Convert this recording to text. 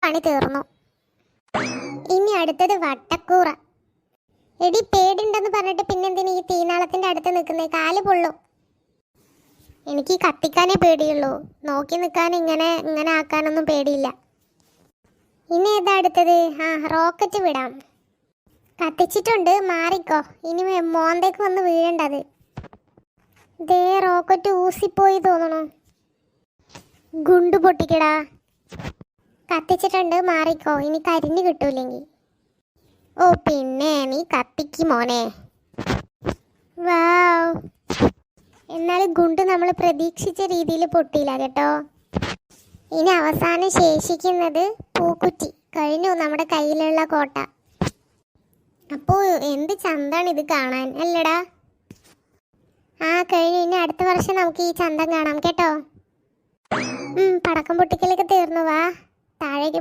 പണി തീർന്നു. ഇനി അടുത്തത് വട്ടക്കൂറ. എടി പേടിണ്ടെന്ന് പറഞ്ഞിട്ട് പിന്നെന്തിനാ ഈ തീനാളത്തിന്റെ അടുത്ത് നിൽക്കുന്നേ? കാല് പൊള്ളും. എനിക്ക് കത്തിക്കാനേ പേടിയുള്ളൂ, നോക്കി നിൽക്കാൻ ഇങ്ങനെ ഇങ്ങനെ ആക്കാനൊന്നും പേടിയില്ല. ഇനി ഏതാ അടുത്തത്? റോക്കറ്റ് വിടാം. കത്തിച്ചിട്ടുണ്ട്, മാറിക്കോ. ഇനി മോന്തേക്ക് വന്ന് വീഴേണ്ടത്. ദേ റോക്കറ്റ് ഊസിപ്പോയി തോന്നണു. ഗുണ്ടു പൊട്ടിക്കടാ. കത്തിച്ചിട്ടുണ്ട്, മാറിക്കോ. ഇനി കരിഞ്ഞു കിട്ടൂലെങ്കിൽ. ഓ പിന്നെ നീ കത്തിക്ക് മോനെ. വാവ്, എന്നാലും ഗുണ്ട് നമ്മൾ പ്രതീക്ഷിച്ച രീതിയിൽ പൊട്ടിയില്ല കേട്ടോ. ഇനി അവസാനം ശേഷിക്കുന്നത് പൂക്കുറ്റി. കഴിഞ്ഞു നമ്മുടെ കയ്യിലുള്ള കോട്ട. അപ്പോൾ എന്ത് ചന്താണ് ഇത് കാണാൻ, അല്ലടാ? കഴിഞ്ഞു. ഇനി അടുത്ത വർഷം നമുക്ക് ഈ ചന്തം കാണാം കേട്ടോ. പടക്കം പൊട്ടിക്കലൊക്കെ തീർന്നു. വാ താഴേക്ക്